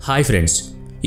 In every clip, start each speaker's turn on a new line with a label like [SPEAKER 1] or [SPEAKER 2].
[SPEAKER 1] Hi friends,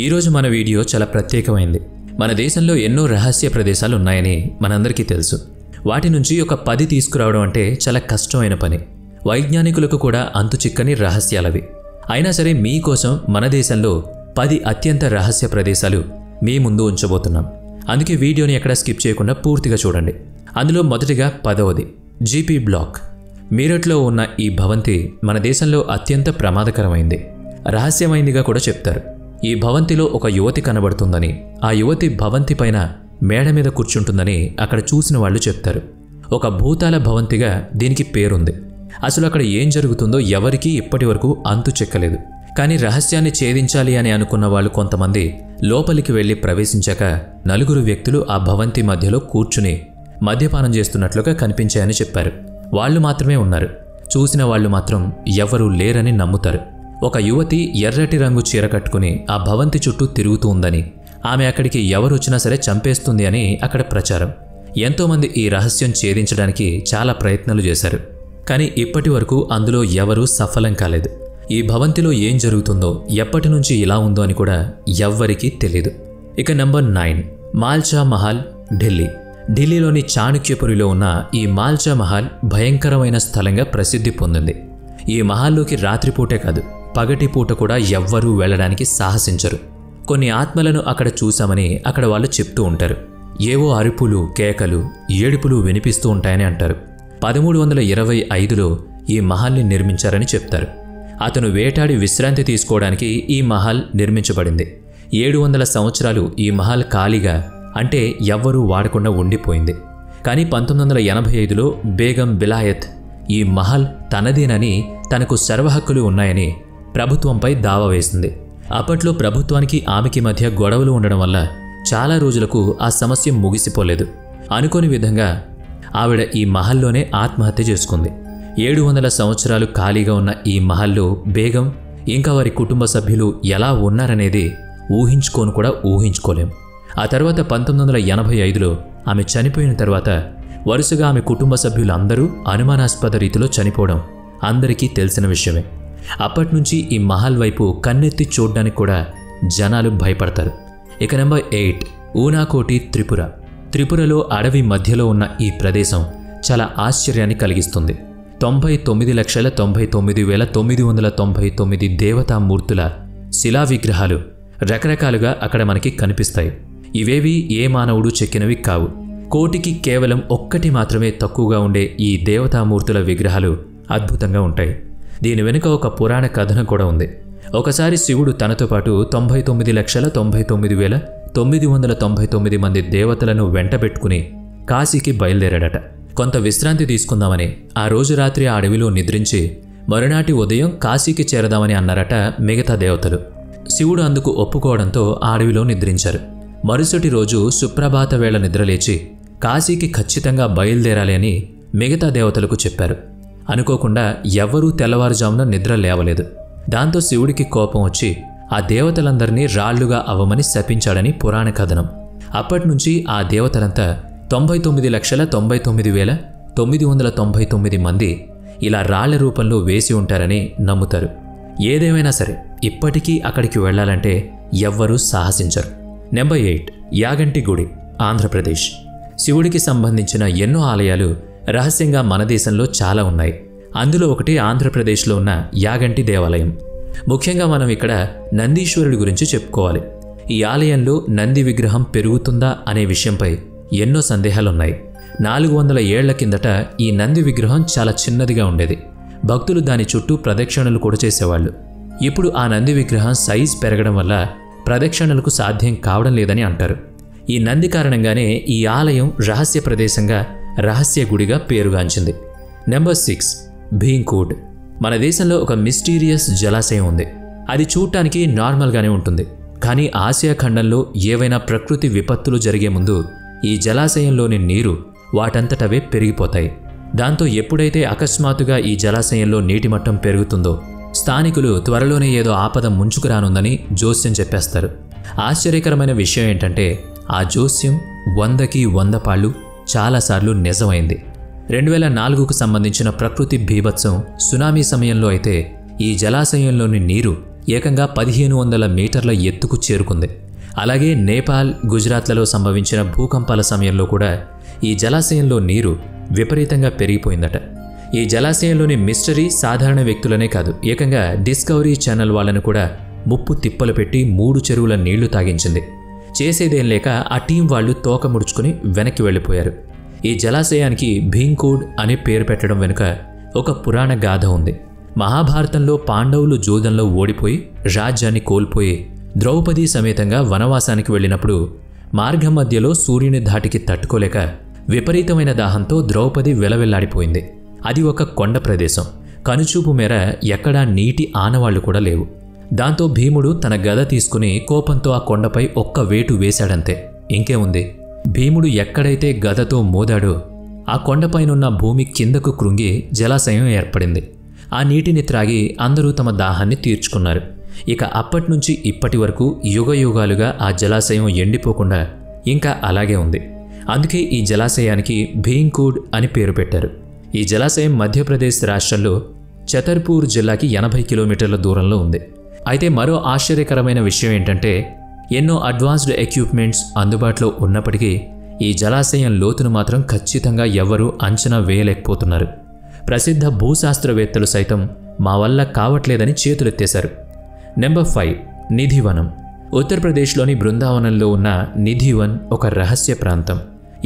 [SPEAKER 1] ఈరోజు మన video చాలా ప్రత్యేకమైంది. మన దేశంలో ఎన్నో రహస్య ప్రదేశాలు ఉన్నాయని మనందరికీ తెలుసు. వాటి నుంచి ఒక 10 తీసుకురావడం అంటే చాలా కష్టమైన పని. వైజ్ఞానికులకు కూడా అంతుచిక్కని రహస్యాలవి. అయినా సరే మీకోసం మన దేశంలో 10 అత్యంత రహస్య ప్రదేశాలు మీ ముందు ఉంచబోతున్నాం. అందుకే వీడియోని ఎక్కడ స్కిప్ చేయకుండా పూర్తిగా చూడండి. అందులో మొదటిగా 10వది జీపీ బ్లాక్. మీరట్లో ఉన్న ఈ భవంతి మన దేశంలో అత్యంత ప్రమాదకరమైంది, రహస్యమైందిగా కూడా చెప్తారు. ఈ భవంతిలో ఒక యువతి కనబడుతుందని, ఆ యువతి భవంతి పైన మేడ మీద కూర్చుంటుందని అక్కడ చూసిన వాళ్ళు చెప్తారు. ఒక భూతాల భవంతిగా దీనికి పేరుంది. అసలు అక్కడ ఏం జరుగుతుందో ఎవరికీ ఇప్పటి వరకు అంతు చెక్కలేదు. కానీ రహస్యాన్ని ఛేదించాలి అని అనుకున్న వాళ్ళు కొంతమంది లోపలికి వెళ్లి ప్రవేశించాక 4 వ్యక్తులు ఆ భవంతి మధ్యలో కూర్చుని మద్యపానం చేస్తున్నట్లుగా కనిపించాయని చెప్పారు. వాళ్ళు మాత్రమే ఉన్నారు. చూసిన వాళ్ళు మాత్రం ఎవరూ లేరని నమ్ముతారు. ఒక యువతి ఎర్రటి రంగు చీర కట్టుకుని ఆ భవంతి చుట్టూ తిరుగుతూ ఉందని, ఆమె అక్కడికి ఎవరొచ్చినా సరే చంపేస్తుంది అని అక్కడ ప్రచారం. ఎంతోమంది ఈ రహస్యం ఛేదించడానికి చాలా ప్రయత్నాలు చేశారు. కానీ ఇప్పటి వరకు అందులో ఎవరూ సఫలం కాలేదు. ఈ భవంతిలో ఏం జరుగుతుందో, ఎప్పటి నుంచి ఇలా ఉందో అని కూడా ఎవ్వరికీ తెలీదు. ఇక నంబర్ 9 మాల్చా మహల్, ఢిల్లీ. ఢిల్లీలోని చాణక్యపురిలో ఉన్న ఈ మాల్చా మహల్ భయంకరమైన స్థలంగా ప్రసిద్ధి పొందింది. ఈ మహల్లోకి రాత్రిపూటే కాదు, పగటిపూట కూడా ఎవ్వరూ వెళ్లడానికి సాహసించరు. కొన్ని ఆత్మలను అక్కడ చూశామని అక్కడ వాళ్ళు చెప్తూ ఉంటారు. ఏవో అరుపులు, కేకలు, ఏడుపులు వినిపిస్తూ ఉంటాయని అంటారు. 1325లో ఈ మహల్ని నిర్మించారని చెప్తారు. అతను వేటాడి విశ్రాంతి తీసుకోవడానికి ఈ మహల్ నిర్మించబడింది. 700 సంవత్సరాలు ఈ మహల్ ఖాళీగా, అంటే ఎవ్వరూ వాడకుండా ఉండిపోయింది. కానీ 1985లో బేగం బిలాయత్ ఈ మహల్ తనదేనని, తనకు సర్వహక్కులు ఉన్నాయని ప్రభుత్వంపై దావా వేసింది. అప్పట్లో ప్రభుత్వానికి ఆమెకి మధ్య గొడవలు ఉండడం వల్ల చాలా రోజులకు ఆ సమస్య ముగిసిపోలేదు. అనుకోని విధంగా ఆవిడ ఈ మహల్లోనే ఆత్మహత్య చేసుకుంది. 700 సంవత్సరాలు ఖాళీగా ఉన్న ఈ మహల్లో బేగం ఇంకా వారి కుటుంబ సభ్యులు ఎలా ఉన్నారనేది ఊహించుకోను కూడా ఊహించుకోలేం. ఆ తర్వాత 1985లో ఆమె చనిపోయిన తర్వాత వరుసగా ఆమె కుటుంబ సభ్యులందరూ అనుమానాస్పద రీతిలో చనిపోవడం అందరికీ తెలిసిన విషయమే. అప్పటినుంచి ఈ మహల్ వైపు కన్నెత్తి చూడ్డానికి కూడా జనాలు భయపడతారు. ఇక నంబర్ 8 ఊనాకోటి, త్రిపుర. త్రిపురలో అడవి మధ్యలో ఉన్న ఈ ప్రదేశం చాలా ఆశ్చర్యాన్ని కలిగిస్తుంది. 99,99,999 దేవతామూర్తుల శిలా విగ్రహాలు రకరకాలుగా అక్కడ మనకి కనిపిస్తాయి. ఇవేవి ఏ మానవుడు చెక్కినవి కావు. కోటికి కేవలం ఒక్కటి మాత్రమే తక్కువగా ఉండే ఈ దేవతామూర్తుల విగ్రహాలు అద్భుతంగా ఉంటాయి. దీని వెనుక ఒక పురాణ కథనం కూడా ఉంది. ఒకసారి శివుడు తనతో పాటు 99,99,999 మంది దేవతలను వెంటబెట్టుకుని కాశీకి బయలుదేరాడట. కొంత విశ్రాంతి తీసుకుందామని ఆ రోజు రాత్రి ఆ అడవిలో నిద్రించి మరునాటి ఉదయం కాశీకి చేరదామని అన్నారట మిగతా దేవతలు. శివుడు అందుకు ఒప్పుకోవడంతో ఆ అడవిలో నిద్రించారు. మరుసటి రోజు సుప్రభాత వేళ నిద్రలేచి కాశీకి ఖచ్చితంగా బయలుదేరాలి అని మిగతా దేవతలకు చెప్పారు. అనుకోకుండా ఎవ్వరూ తెల్లవారుజామున నిద్ర లేవలేదు. దాంతో శివుడికి కోపం వచ్చి ఆ దేవతలందరినీ రాళ్లుగా అవ్వమని శపించాడని పురాణ కథనం. అప్పటినుంచి ఆ దేవతలంతా 99,99,999 మంది ఇలా రాళ్ల రూపంలో వేసి ఉంటారని నమ్ముతారు. ఏదేమైనా సరే ఇప్పటికీ అక్కడికి వెళ్లాలంటే ఎవ్వరూ సాహసించరు. నెంబర్ 8 యాగంటి గుడి, ఆంధ్రప్రదేశ్. శివుడికి సంబంధించిన ఎన్నో ఆలయాలు రహస్యంగా మన దేశంలో చాలా ఉన్నాయి. అందులో ఒకటి ఆంధ్రప్రదేశ్లో ఉన్న యాగంటి దేవాలయం. ముఖ్యంగా మనం ఇక్కడ నందీశ్వరుడి గురించి చెప్పుకోవాలి. ఈ ఆలయంలో నంది విగ్రహం పెరుగుతుందా అనే విషయంపై ఎన్నో సందేహాలున్నాయి. 400 ఏళ్ల కిందట ఈ నంది విగ్రహం చాలా చిన్నదిగా ఉండేది. భక్తులు దాని చుట్టూ ప్రదక్షిణలు కూడా చేసేవాళ్ళు. ఇప్పుడు ఆ నంది విగ్రహం సైజ్ పెరగడం వల్ల ప్రదక్షిణలకు సాధ్యం కావడం లేదని అంటారు. ఈ నంది కారణంగానే ఈ ఆలయం రహస్య ప్రదేశంగా, రహస్య గుడిగా పేరుగాంచింది. నెంబర్ 6 భీంకోడ్. మన దేశంలో ఒక మిస్టీరియస్ జలాశయం ఉంది. అది చూడటానికి నార్మల్గానే ఉంటుంది. కానీ ఆసియా ఖండంలో ఏవైనా ప్రకృతి విపత్తులు జరిగే ముందు ఈ జలాశయంలోని నీరు వాటంతటవే పెరిగిపోతాయి. దాంతో ఎప్పుడైతే అకస్మాత్తుగా ఈ జలాశయంలో నీటి మట్టం పెరుగుతుందో స్థానికులు త్వరలోనే ఏదో ఆపద ముంచుకురానుందని జోస్యం చెప్పేస్తారు. ఆశ్చర్యకరమైన విషయం ఏంటంటే ఆ జోస్యం 100కి 100 పాళ్ళు చాలాసార్లు నిజమైంది. 2004కు సంబంధించిన ప్రకృతి బీభత్సం సునామీ సమయంలో అయితే ఈ జలాశయంలోని నీరు ఏకంగా 1500 మీటర్ల ఎత్తుకు చేరుకుంది. అలాగే నేపాల్, గుజరాత్లలో సంభవించిన భూకంపాల సమయంలో కూడా ఈ జలాశయంలో నీరు విపరీతంగా పెరిగిపోయిందట. ఈ జలాశయంలోని మిస్టరీ సాధారణ వ్యక్తులనే కాదు, ఏకంగా డిస్కవరీ ఛానల్ వాళ్ళను కూడా ముప్పు తిప్పలు పెట్టి 3 చెరువుల నీళ్లు తాగించింది. చేసేదేం లేక ఆ టీం వాళ్ళు తోక ముడుచుకుని వెనక్కి వెళ్ళిపోయారు. ఈ జలాశయానికి భీంకోడ్ అనే పేరు పెట్టడం వెనుక ఒక పురాణ గాథ ఉంది. మహాభారతంలో పాండవులు జూదంలో ఓడిపోయి రాజ్యాన్ని కోల్పోయి ద్రౌపది సమేతంగా వనవాసానికి వెళ్ళినప్పుడు మార్గం మధ్యలో సూర్యుని ధాటికి తట్టుకోలేక విపరీతమైన దాహంతో ద్రౌపది వెలవెల్లాడిపోయింది. అది ఒక కొండ ప్రదేశం. కనుచూపు మేర ఎక్కడా నీటి ఆనవాళ్లు కూడా లేవు. దాంతో భీముడు తన గద తీసుకుని కోపంతో ఆ కొండపై ఒక్క వేటు వేశాడంతే. ఇంకేముంది, భీముడు ఎక్కడైతే గదతో మోదాడో ఆ కొండపైనున్న భూమి కిందకు కృంగి జలాశయం ఏర్పడింది. ఆ నీటిని త్రాగి అందరూ తమ దాహాన్ని తీర్చుకున్నారు. ఇక అప్పట్నుంచి ఇప్పటి వరకు యుగయుగాలుగా ఆ జలాశయం ఎండిపోకుండా ఇంకా అలాగే ఉంది. అందుకే ఈ జలాశయానికి భీంకోడ్ అని పేరు పెట్టారు. ఈ జలాశయం మధ్యప్రదేశ్ రాష్ట్రంలో ఛతర్పూర్ జిల్లాకి 80 కిలోమీటర్ల దూరంలో ఉంది. అయితే మరో ఆశ్చర్యకరమైన విషయం ఏంటంటే ఎన్నో అడ్వాన్స్డ్ ఎక్విప్మెంట్స్ అందుబాటులో ఉన్నప్పటికీ ఈ జలాశయం లోతును మాత్రం ఖచ్చితంగా ఎవ్వరూ అంచనా వేయలేకపోతున్నారు. ప్రసిద్ధ భూశాస్త్రవేత్తలు సైతం మా వల్ల కావట్లేదని చేతులెత్తేశారు. నెంబర్ 5, నిధివనం. ఉత్తరప్రదేశ్లోని బృందావనంలో ఉన్న నిధివన్ ఒక రహస్య ప్రాంతం.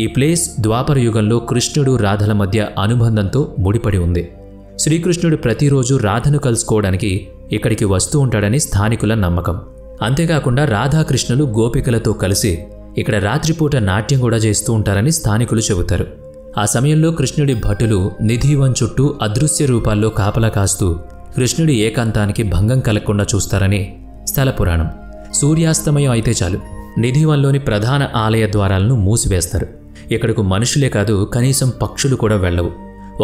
[SPEAKER 1] ఈ ప్లేస్ ద్వాపర యుగంలో కృష్ణుడు రాధల మధ్య అనుబంధంతో ముడిపడి ఉంది. శ్రీకృష్ణుడు ప్రతిరోజు రాధను కలుసుకోవడానికి ఇక్కడికి వస్తూ ఉంటాడని స్థానికుల నమ్మకం. అంతేకాకుండా రాధాకృష్ణులు గోపికలతో కలిసి ఇక్కడ రాత్రిపూట నాట్యం కూడా చేస్తూ ఉంటారని స్థానికులు చెబుతారు. ఆ సమయంలో కృష్ణుడి భటులు నిధివన్ చుట్టూ అదృశ్య రూపాల్లో కాపలా కాస్తూ కృష్ణుడి ఏకాంతానికి భంగం కలగకుండా చూస్తారని స్థల పురాణం. సూర్యాస్తమయం అయితే చాలు నిధివన్లోని ప్రధాన ఆలయ ద్వారాలను మూసివేస్తారు. ఇక్కడకు మనుషులే కాదు, కనీసం పక్షులు కూడా వెళ్ళవు.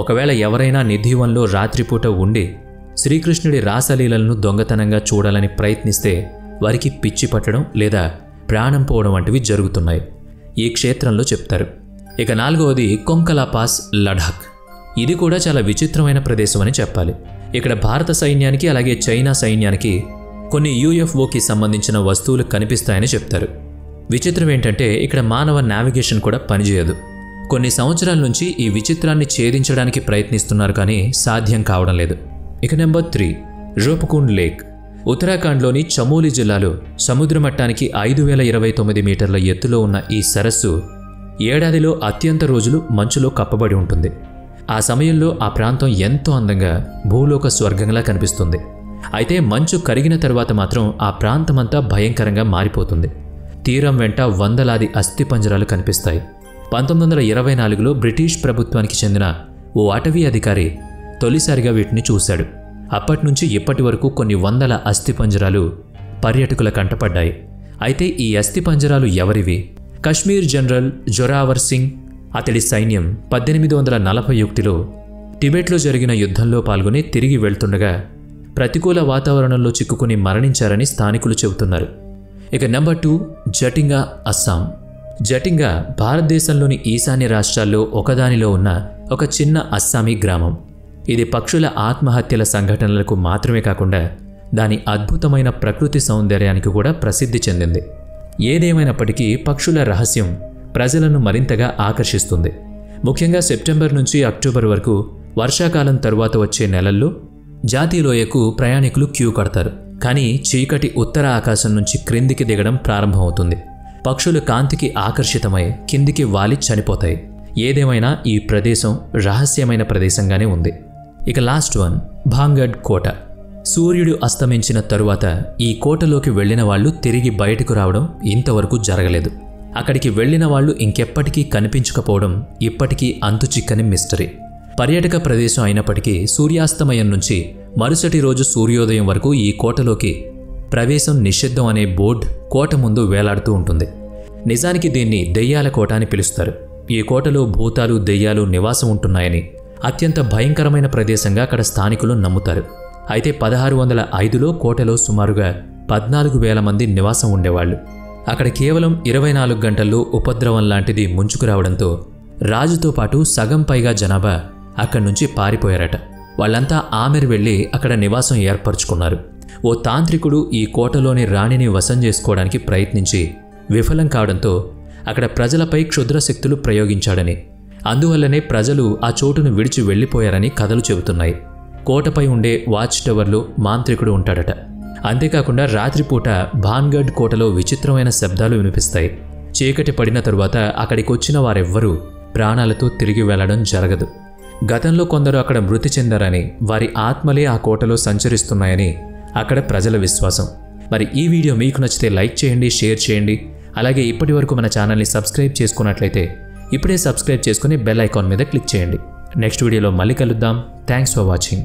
[SPEAKER 1] ఒకవేళ ఎవరైనా నిధివన్లో రాత్రిపూట ఉండి శ్రీకృష్ణుడి రాసలీలలను దొంగతనంగా చూడాలని ప్రయత్నిస్తే వారికి పిచ్చి పట్టడం లేదా ప్రాణం పోవడం వంటివి జరుగుతున్నాయి ఈ క్షేత్రంలో చెప్తారు. ఇక 4వది కొంకలా పాస్, లడాక్. ఇది కూడా చాలా విచిత్రమైన ప్రదేశం అని చెప్పాలి. ఇక్కడ భారత సైన్యానికి అలాగే చైనా సైన్యానికి కొన్ని UFOకి సంబంధించిన వస్తువులు కనిపిస్తాయని చెప్తారు. విచిత్రం ఏంటంటే ఇక్కడ మానవ నావిగేషన్ కూడా పనిచేయదు. కొన్ని సంవత్సరాల నుంచి ఈ విచిత్రాన్ని ఛేదించడానికి ప్రయత్నిస్తున్నారు, కానీ సాధ్యం కావడం లేదు. ఇక నెంబర్ 3, రూపకుండ్ లేక్. ఉత్తరాఖండ్లోని చమోలి జిల్లాలో సముద్ర మట్టానికి 5029 మీటర్ల ఎత్తులో ఉన్న ఈ సరస్సు ఏడాదిలో అత్యంత రోజులు మంచులో కప్పబడి ఉంటుంది. ఆ సమయంలో ఆ ప్రాంతం ఎంతో అందంగా భూలోక స్వర్గంలా కనిపిస్తుంది. అయితే మంచు కరిగిన తర్వాత మాత్రం ఆ ప్రాంతమంతా భయంకరంగా మారిపోతుంది. తీరం వెంట వందలాది అస్థిపంజరాలు కనిపిస్తాయి. 1924లో బ్రిటిష్ ప్రభుత్వానికి చెందిన ఓ అటవీ అధికారి తొలిసారిగా వీటిని చూశాడు. అప్పట్నుంచి ఇప్పటి వరకు కొన్ని వందల అస్థిపంజరాలు పర్యాటకుల కంటపడ్డాయి. అయితే ఈ అస్థిపంజరాలు ఎవరివి? కశ్మీర్ జనరల్ జొరావర్ సింగ్ అతడి సైన్యం 1841లో టిబెట్లో జరిగిన యుద్ధంలో పాల్గొని తిరిగి వెళ్తుండగా ప్రతికూల వాతావరణంలో చిక్కుకుని మరణించారని స్థానికులు చెబుతున్నారు. ఇక నెంబర్ 2, జటింగా, అస్సాం. జటింగా భారతదేశంలోని ఈశాన్య రాష్ట్రాల్లో ఒకదానిలో ఉన్న ఒక చిన్న అస్సామీ గ్రామం. ఇది పక్షుల ఆత్మహత్యల సంఘటనలకు మాత్రమే కాకుండా దాని అద్భుతమైన ప్రకృతి సౌందర్యానికి కూడా ప్రసిద్ధి చెందింది. ఏదేమైనప్పటికీ పక్షుల రహస్యం ప్రజలను మరింతగా ఆకర్షిస్తుంది. ముఖ్యంగా సెప్టెంబర్ నుంచి అక్టోబర్ వరకు వర్షాకాలం తరువాత వచ్చే నెలల్లో జాతీలోయకు ప్రయాణికులు క్యూ కడతారు. కానీ చీకటి ఉత్తర ఆకాశం నుంచి క్రిందికి దిగడం ప్రారంభమవుతుంది. పక్షులు కాంతికి ఆకర్షితమై కిందికి వాలి చనిపోతాయి. ఏదేమైనా ఈ ప్రదేశం రహస్యమైన ప్రదేశంగానే ఉంది. ఇక లాస్ట్ వన్, భాంగడ్ కోట. సూర్యుడు అస్తమించిన తరువాత ఈ కోటలోకి వెళ్లిన వాళ్ళు తిరిగి బయటకు రావడం ఇంతవరకు జరగలేదు. అక్కడికి వెళ్లిన వాళ్ళు ఇంకెప్పటికీ కనిపించకపోవడం ఇప్పటికీ అంతుచిక్కని మిస్టరీ. పర్యాటక ప్రదేశం అయినప్పటికీ సూర్యాస్తమయం నుంచి మరుసటి రోజు సూర్యోదయం వరకు ఈ కోటలోకి ప్రవేశం నిషిద్ధం అనే బోర్డు కోట ముందు వేలాడుతూ ఉంటుంది. నిజానికి దీన్ని దెయ్యాల కోట అని పిలుస్తారు. ఈ కోటలో భూతాలు, దెయ్యాలు నివాసం ఉంటున్నాయని, అత్యంత భయంకరమైన ప్రదేశంగా అక్కడ స్థానికులు నమ్ముతారు. అయితే 1605లో కోటలో సుమారుగా 14,000 మంది నివాసం ఉండేవాళ్లు. అక్కడ కేవలం 24 గంటల్లో ఉపద్రవం లాంటిది ముంచుకురావడంతో రాజుతో పాటు సగం పైగా జనాభా అక్కడి నుంచి పారిపోయారట. వాళ్ళంతా ఆమెరు వెళ్లి అక్కడ నివాసం ఏర్పరచుకున్నారు. ఓ తాంత్రికుడు ఈ కోటలోని రాణిని వశం చేసుకోవడానికి ప్రయత్నించి విఫలం కావడంతో అక్కడ ప్రజలపై క్షుద్ర శక్తులు ప్రయోగించాడని, అందువల్లనే ప్రజలు ఆ చోటును విడిచి వెళ్ళిపోయారని కథలు చెబుతున్నాయి. కోటపై ఉండే వాచ్ టవర్లో మాంత్రికుడు ఉంటాడట. అంతేకాకుండా రాత్రిపూట భాన్గఢ్ కోటలో విచిత్రమైన శబ్దాలు వినిపిస్తాయి. చీకటి పడిన తరువాత అక్కడికొచ్చిన వారెవ్వరూ ప్రాణాలతో తిరిగి వెళ్లడం జరగదు. గతంలో కొందరు అక్కడ మృతి చెందారని, వారి ఆత్మలే ఆ కోటలో సంచరిస్తున్నాయని అక్కడ ప్రజల విశ్వాసం. మరి ఈ వీడియో మీకు నచ్చితే లైక్ చేయండి, షేర్ చేయండి. అలాగే ఇప్పటి వరకు మన ఛానల్ని సబ్స్క్రైబ్ చేసుకున్నట్లయితే ఇప్పుడే సబ్స్క్రైబ్ చేసుకుని బెల్ ఐకాన్ మీద క్లిక్ చేయండి. నెక్స్ట్ వీడియోలో మళ్ళీ కలుద్దాం. Thanks for watching.